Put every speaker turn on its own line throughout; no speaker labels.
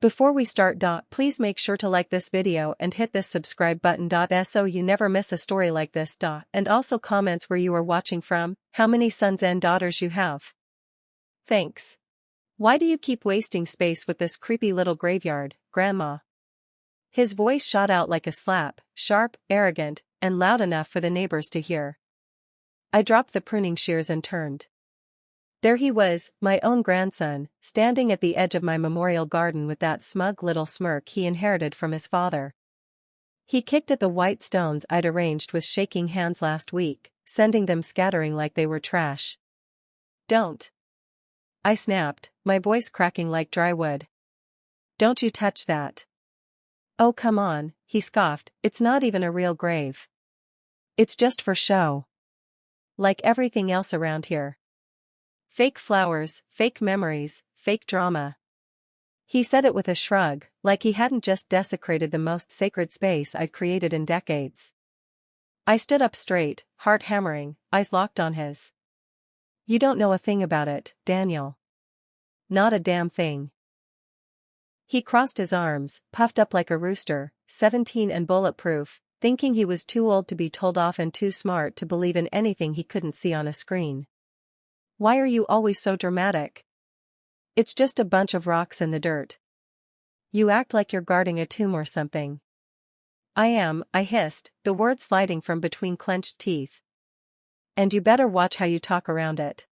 Before we start, please make sure to like this video and hit this subscribe button, so you never miss a story like this. And also comments where you are watching from, how many sons and daughters you have. Thanks. Why do you keep wasting space with this creepy little graveyard, Grandma? His voice shot out like a slap, sharp, arrogant, and loud enough for the neighbors to hear. I dropped the pruning shears and turned. There he was, my own grandson, standing at the edge of my memorial garden with that smug little smirk he inherited from his father. He kicked at the white stones I'd arranged with shaking hands last week, sending them scattering like they were trash. Don't. I snapped, my voice cracking like dry wood. Don't you touch that. Oh come on, he scoffed, it's not even a real grave. It's just for show. Like everything else around here. Fake flowers, fake memories, fake drama. He said it with a shrug, like he hadn't just desecrated the most sacred space I'd created in decades. I stood up straight, heart hammering, eyes locked on his. You don't know a thing about it, Daniel. Not a damn thing. He crossed his arms, puffed up like a rooster, 17 and bulletproof, thinking he was too old to be told off and too smart to believe in anything he couldn't see on a screen. Why are you always so dramatic? It's just a bunch of rocks in the dirt. You act like you're guarding a tomb or something. I am, I hissed, the words sliding from between clenched teeth. And you better watch how you talk around it.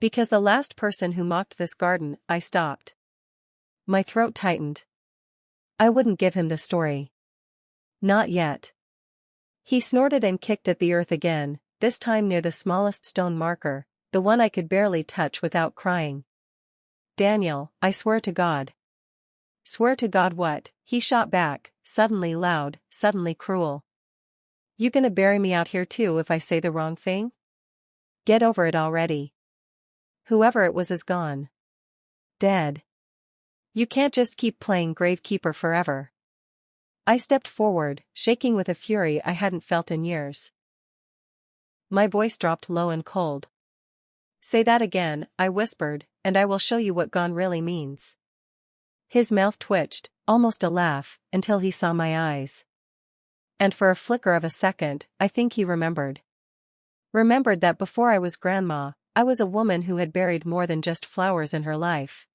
Because the last person who mocked this garden, I stopped. My throat tightened. I wouldn't give him the story. Not yet. He snorted and kicked at the earth again, this time near the smallest stone marker, the one I could barely touch without crying. Daniel, I swear to God. Swear to God what? He shot back, suddenly loud, suddenly cruel. You gonna bury me out here too if I say the wrong thing? Get over it already. Whoever it was is gone. Dead. You can't just keep playing gravekeeper forever. I stepped forward, shaking with a fury I hadn't felt in years. My voice dropped low and cold. Say that again, I whispered, and I will show you what gone really means. His mouth twitched, almost a laugh, until he saw my eyes. And for a flicker of a second, I think he remembered. Remembered that before I was Grandma, I was a woman who had buried more than just flowers in her life.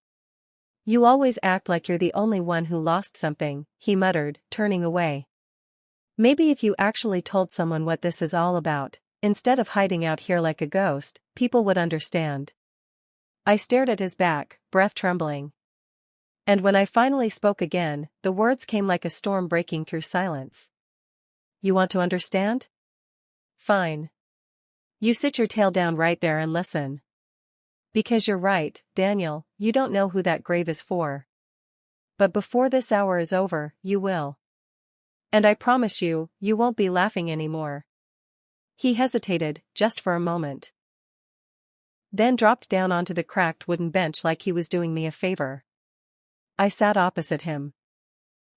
You always act like you're the only one who lost something, he muttered, turning away. Maybe if you actually told someone what this is all about, instead of hiding out here like a ghost, people would understand. I stared at his back, breath trembling. And when I finally spoke again, the words came like a storm breaking through silence. You want to understand? Fine. You sit your tail down right there and listen. Because you're right, Daniel, you don't know who that grave is for. But before this hour is over, you will. And I promise you, you won't be laughing anymore. He hesitated, just for a moment. Then dropped down onto the cracked wooden bench like he was doing me a favor. I sat opposite him.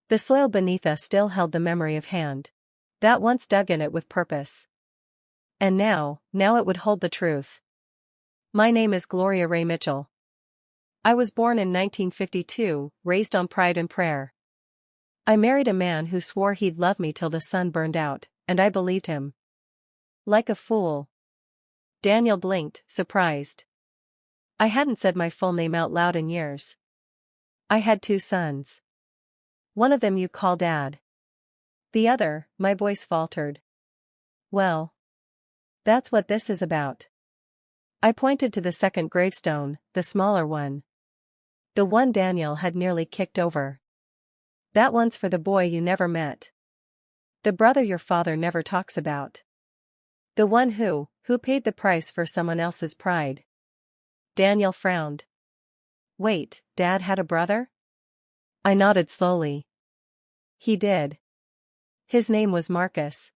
The soil beneath us still held the memory of hand that once dug in it with purpose. And now it would hold the truth. My name is Gloria Ray Mitchell. I was born in 1952, raised on pride and prayer. I married a man who swore he'd love me till the sun burned out, and I believed him. Like a fool. Daniel blinked, surprised. I hadn't said my full name out loud in years. I had 2 sons. One of them you call Dad. The other, my voice faltered. Well. That's what this is about. I pointed to the second gravestone, the smaller one. The one Daniel had nearly kicked over. That one's for the boy you never met. The brother your father never talks about. The one who paid the price for someone else's pride. Daniel frowned. Wait, Dad had a brother? I nodded slowly. He did. His name was Marcus.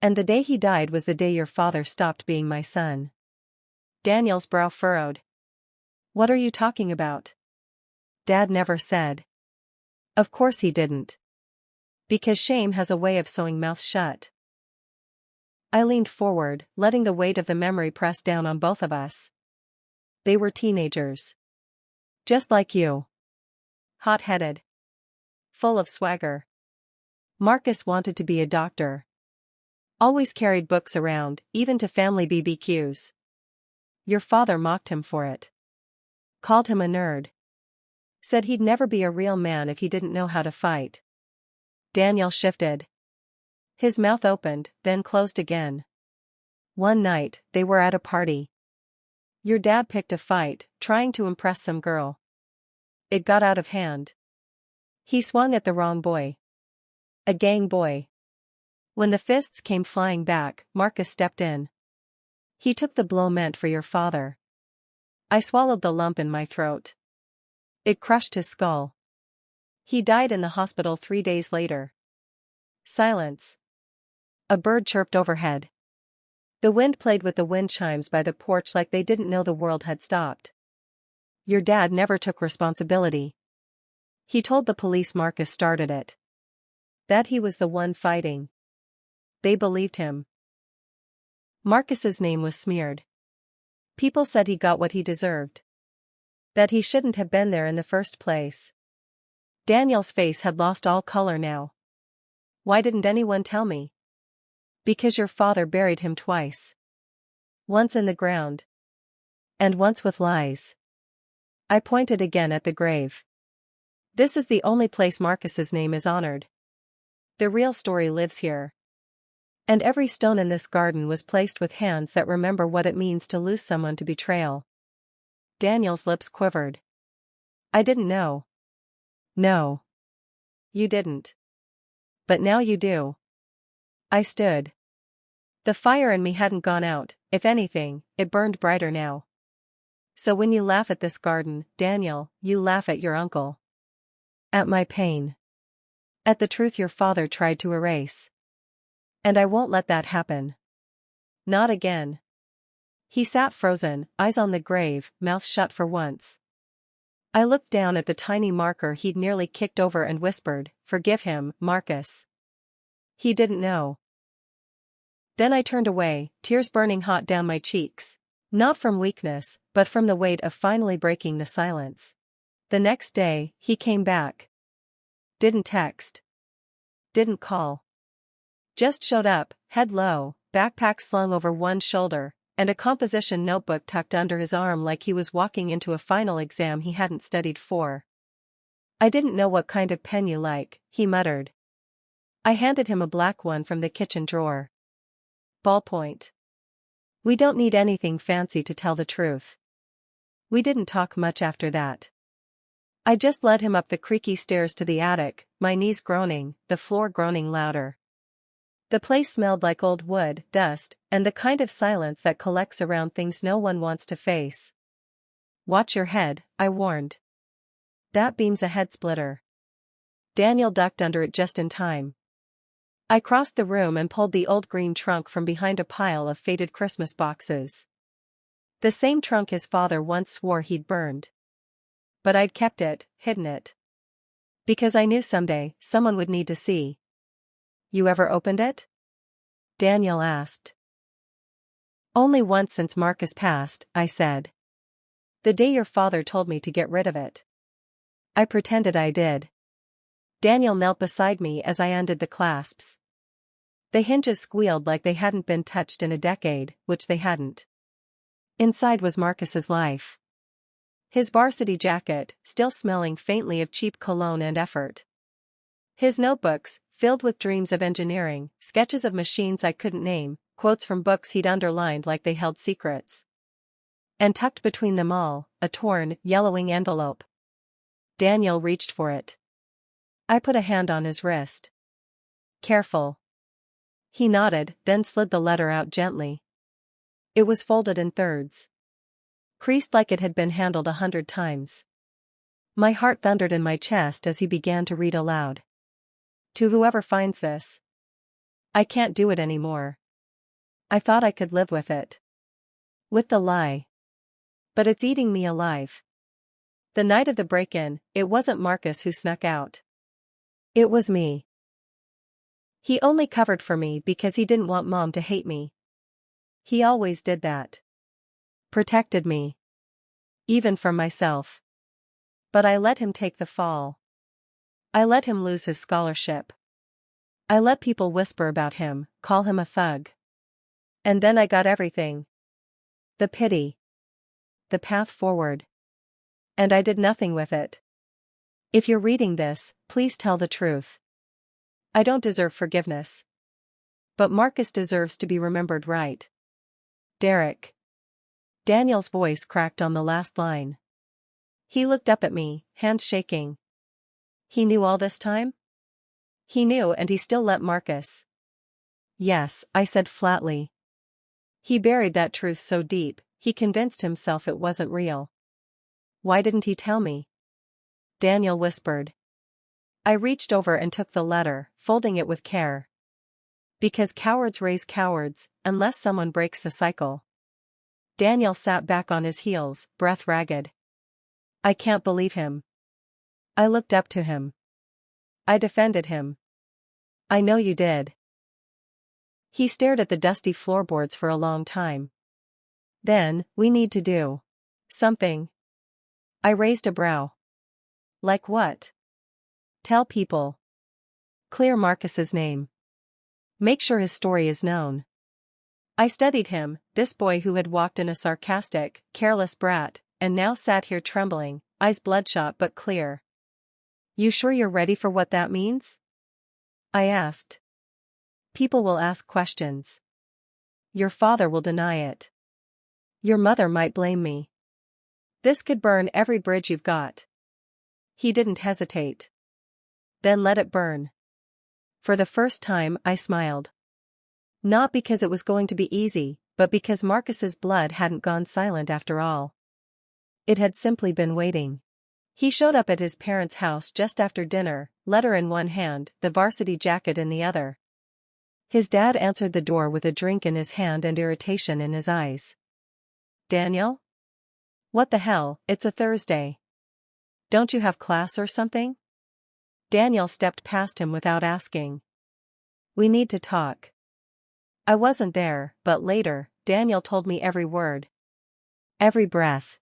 And the day he died was the day your father stopped being my son. Daniel's brow furrowed. What are you talking about? Dad never said. Of course he didn't. Because shame has a way of sewing mouths shut. I leaned forward, letting the weight of the memory press down on both of us. They were teenagers. Just like you. hot-headed, full of swagger. Marcus wanted to be a doctor. Always carried books around, even to family BBQs. Your father mocked him for it. Called him a nerd. Said he'd never be a real man if he didn't know how to fight. Daniel shifted. His mouth opened, then closed again. One night, they were at a party. Your dad picked a fight, trying to impress some girl. It got out of hand. He swung at the wrong boy. A gang boy. When the fists came flying back, Marcus stepped in. He took the blow meant for your father. I swallowed the lump in my throat. It crushed his skull. He died in the hospital 3 days later. Silence. A bird chirped overhead. The wind played with the wind chimes by the porch like they didn't know the world had stopped. Your dad never took responsibility. He told the police Marcus started it. That he was the one fighting. They believed him. Marcus's name was smeared. People said he got what he deserved. That he shouldn't have been there in the first place. Daniel's face had lost all color now. Why didn't anyone tell me? Because your father buried him twice. Once in the ground. And once with lies. I pointed again at the grave. This is the only place Marcus's name is honored. The real story lives here. And every stone in this garden was placed with hands that remember what it means to lose someone to betrayal. Daniel's lips quivered. I didn't know. No. You didn't. But now you do. I stood. The fire in me hadn't gone out, if anything, it burned brighter now. So when you laugh at this garden, Daniel, you laugh at your uncle. At my pain. At the truth your father tried to erase. And I won't let that happen. Not again. He sat frozen, eyes on the grave, mouth shut for once. I looked down at the tiny marker he'd nearly kicked over and whispered, "Forgive him, Marcus." He didn't know. Then I turned away, tears burning hot down my cheeks. Not from weakness, but from the weight of finally breaking the silence. The next day, he came back. Didn't text. Didn't call. Just showed up, head low, backpack slung over one shoulder, and a composition notebook tucked under his arm like he was walking into a final exam he hadn't studied for. I didn't know what kind of pen you like, he muttered. I handed him a black one from the kitchen drawer. Ballpoint. We don't need anything fancy to tell the truth. We didn't talk much after that. I just led him up the creaky stairs to the attic, my knees groaning, the floor groaning louder. The place smelled like old wood, dust, and the kind of silence that collects around things no one wants to face. Watch your head, I warned. That beam's a head splitter. Daniel ducked under it just in time. I crossed the room and pulled the old green trunk from behind a pile of faded Christmas boxes. The same trunk his father once swore he'd burned. But I'd kept it, hidden it. Because I knew someday, someone would need to see. You ever opened it? Daniel asked. Only once since Marcus passed, I said. The day your father told me to get rid of it. I pretended I did. Daniel knelt beside me as I undid the clasps. The hinges squealed like they hadn't been touched in a decade, which they hadn't. Inside was Marcus's life. His varsity jacket, still smelling faintly of cheap cologne and effort. His notebooks, filled with dreams of engineering, sketches of machines I couldn't name, quotes from books he'd underlined like they held secrets. And tucked between them all, a torn, yellowing envelope. Daniel reached for it. I put a hand on his wrist. Careful. He nodded, then slid the letter out gently. It was folded in thirds. Creased like it had been handled 100 times. My heart thundered in my chest as he began to read aloud. To whoever finds this. I can't do it anymore. I thought I could live with it. With the lie. But it's eating me alive. The night of the break-in, it wasn't Marcus who snuck out. It was me. He only covered for me because he didn't want Mom to hate me. He always did that. Protected me. Even from myself. But I let him take the fall. I let him lose his scholarship. I let people whisper about him, call him a thug. And then I got everything. The pity. The path forward. And I did nothing with it. If you're reading this, please tell the truth. I don't deserve forgiveness. But Marcus deserves to be remembered right. Derek. Daniel's voice cracked on the last line. He looked up at me, hands shaking. He knew all this time? He knew and he still let Marcus. Yes, I said flatly. He buried that truth so deep, he convinced himself it wasn't real. Why didn't he tell me? Daniel whispered. I reached over and took the letter, folding it with care. Because cowards raise cowards, unless someone breaks the cycle. Daniel sat back on his heels, breath ragged. I can't believe him. I looked up to him. I defended him. I know you did. He stared at the dusty floorboards for a long time. Then, we need to do something. I raised a brow. Like what? Tell people. Clear Marcus's name. Make sure his story is known. I studied him, this boy who had walked in a sarcastic, careless brat, and now sat here trembling, eyes bloodshot but clear. You sure you're ready for what that means? I asked. People will ask questions. Your father will deny it. Your mother might blame me. This could burn every bridge you've got. He didn't hesitate. Then let it burn. For the first time, I smiled. Not because it was going to be easy, but because Marcus's blood hadn't gone silent after all. It had simply been waiting. He showed up at his parents' house just after dinner, letter in one hand, the varsity jacket in the other. His dad answered the door with a drink in his hand and irritation in his eyes. Daniel? What the hell, it's a Thursday. Don't you have class or something? Daniel stepped past him without asking. We need to talk. I wasn't there, but later, Daniel told me every word. Every breath.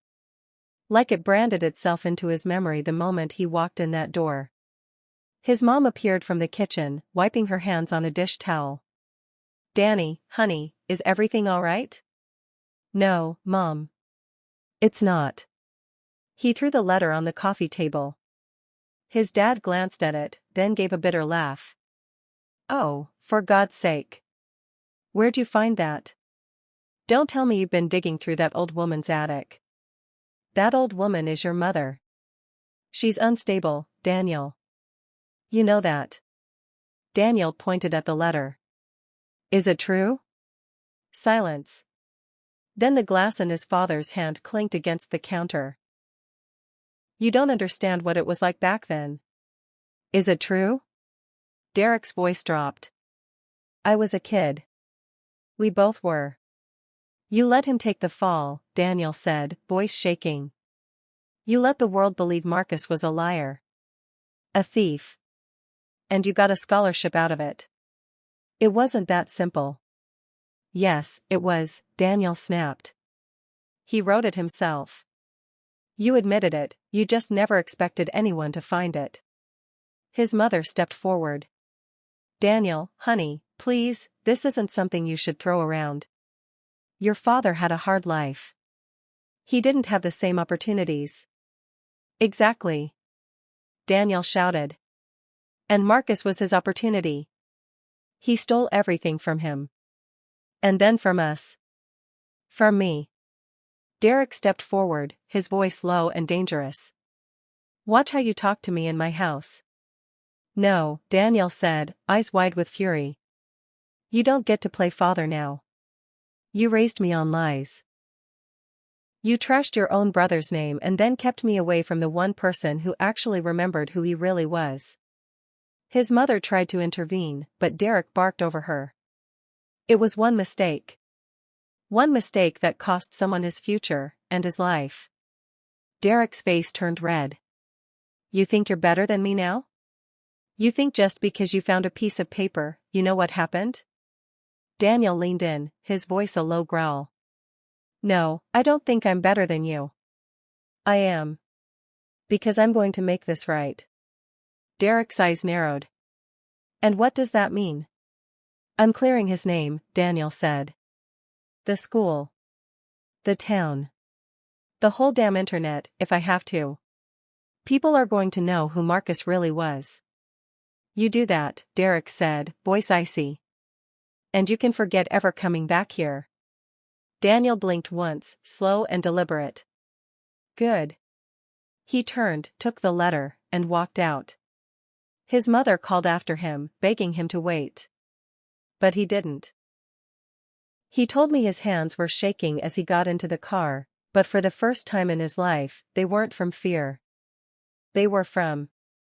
Like it branded itself into his memory the moment he walked in that door. His mom appeared from the kitchen, wiping her hands on a dish towel. Danny, honey, is everything all right? No, Mom. It's not. He threw the letter on the coffee table. His dad glanced at it, then gave a bitter laugh. Oh, for God's sake. Where'd you find that? Don't tell me you've been digging through that old woman's attic. That old woman is your mother. She's unstable, Daniel. You know that. Daniel pointed at the letter. Is it true? Silence. Then the glass in his father's hand clinked against the counter. You don't understand what it was like back then. Is it true? Derek's voice dropped. I was a kid. We both were. You let him take the fall, Daniel said, voice shaking. You let the world believe Marcus was a liar. A thief. And you got a scholarship out of it. It wasn't that simple. Yes, it was, Daniel snapped. He wrote it himself. You admitted it, you just never expected anyone to find it. His mother stepped forward. Daniel, honey, please, this isn't something you should throw around. Your father had a hard life. He didn't have the same opportunities. Exactly. Daniel shouted. And Marcus was his opportunity. He stole everything from him. And then from us. From me. Derek stepped forward, his voice low and dangerous. Watch how you talk to me in my house. No, Daniel said, eyes wide with fury. You don't get to play father now. You raised me on lies. You trashed your own brother's name and then kept me away from the one person who actually remembered who he really was. His mother tried to intervene, but Derek barked over her. It was one mistake. One mistake that cost someone his future, and his life. Derek's face turned red. You think you're better than me now? You think just because you found a piece of paper, you know what happened? Daniel leaned in, his voice a low growl. No, I don't think I'm better than you. I am. Because I'm going to make this right. Derek's eyes narrowed. And what does that mean? I'm clearing his name, Daniel said. The school. The town. The whole damn internet, if I have to. People are going to know who Marcus really was. You do that, Derek said, voice icy. And you can forget ever coming back here. Daniel blinked once, slow and deliberate. Good. He turned, took the letter, and walked out. His mother called after him, begging him to wait. But he didn't. He told me his hands were shaking as he got into the car, but for the first time in his life, they weren't from fear. They were from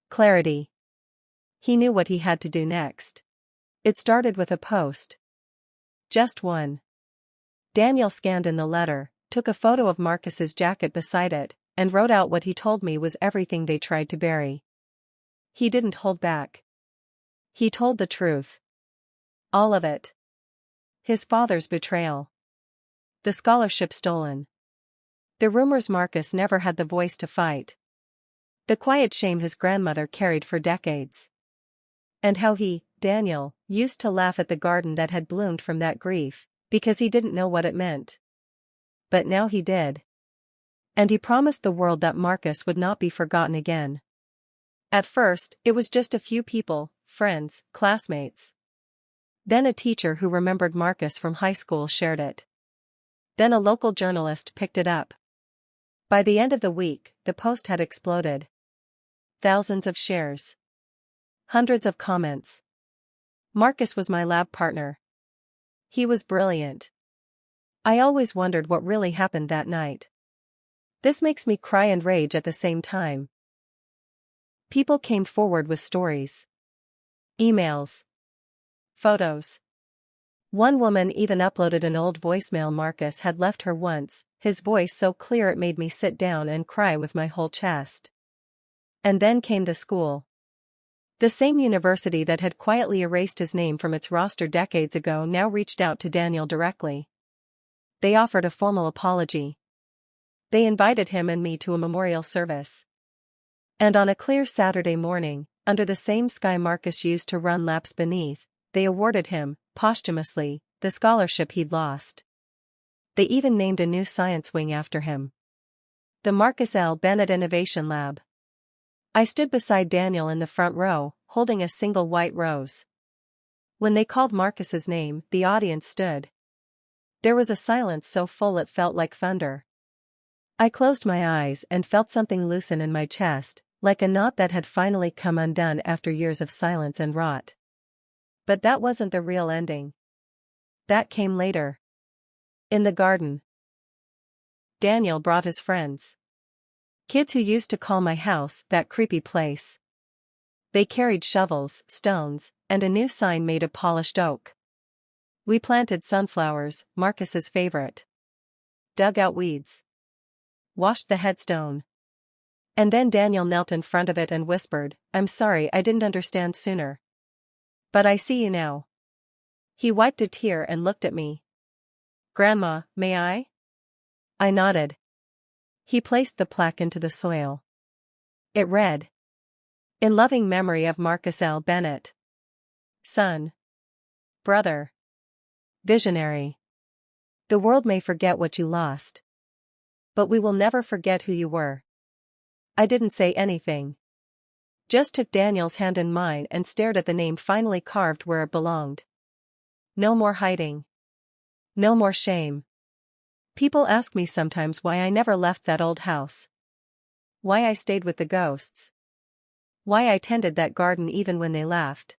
clarity. He knew what he had to do next. It started with a post. Just one. Daniel scanned in the letter, took a photo of Marcus's jacket beside it, and wrote out what he told me was everything they tried to bury. He didn't hold back. He told the truth. All of it. His father's betrayal. The scholarship stolen. The rumors Marcus never had the voice to fight. The quiet shame his grandmother carried for decades. And how he, Daniel, used to laugh at the garden that had bloomed from that grief, because he didn't know what it meant. But now he did. And he promised the world that Marcus would not be forgotten again. At first, it was just a few people, friends, classmates. Then a teacher who remembered Marcus from high school shared it. Then a local journalist picked it up. By the end of the week, the post had exploded. Thousands of shares. Hundreds of comments. Marcus was my lab partner. He was brilliant. I always wondered what really happened that night. This makes me cry and rage at the same time. People came forward with stories. Emails. Photos. One woman even uploaded an old voicemail Marcus had left her once, his voice so clear it made me sit down and cry with my whole chest. And then came the school. The same university that had quietly erased his name from its roster decades ago now reached out to Daniel directly. They offered a formal apology. They invited him and me to a memorial service. And on a clear Saturday morning, under the same sky Marcus used to run laps beneath, they awarded him, posthumously, the scholarship he'd lost. They even named a new science wing after him. The Marcus L. Bennett Innovation Lab. I stood beside Daniel in the front row, holding a single white rose. When they called Marcus's name, the audience stood. There was a silence so full it felt like thunder. I closed my eyes and felt something loosen in my chest, like a knot that had finally come undone after years of silence and rot. But that wasn't the real ending. That came later. In the garden. Daniel brought his friends. Kids who used to call my house that creepy place. They carried shovels, stones, and a new sign made of polished oak. We planted sunflowers, Marcus's favorite. Dug out weeds. Washed the headstone. And then Daniel knelt in front of it and whispered, "I'm sorry I didn't understand sooner. But I see you now." He wiped a tear and looked at me. "Grandma, may I?" I nodded. He placed the plaque into the soil. It read, "In loving memory of Marcus L. Bennett. Son. Brother. Visionary. The world may forget what you lost. But we will never forget who you were." I didn't say anything. Just took Daniel's hand in mine and stared at the name finally carved where it belonged. No more hiding. No more shame. People ask me sometimes why I never left that old house. Why I stayed with the ghosts. Why I tended that garden even when they laughed.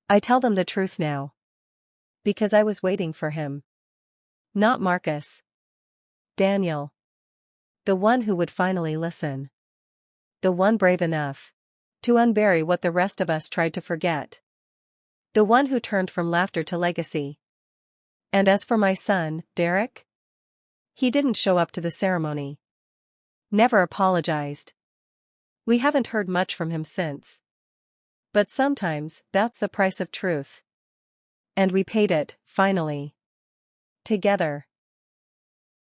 I tell them the truth now. Because I was waiting for him. Not Marcus. Daniel. The one who would finally listen. The one brave enough to unbury what the rest of us tried to forget. The one who turned from laughter to legacy. And as for my son, Derek? He didn't show up to the ceremony. Never apologized. We haven't heard much from him since. But sometimes, that's the price of truth. And we paid it, finally. Together.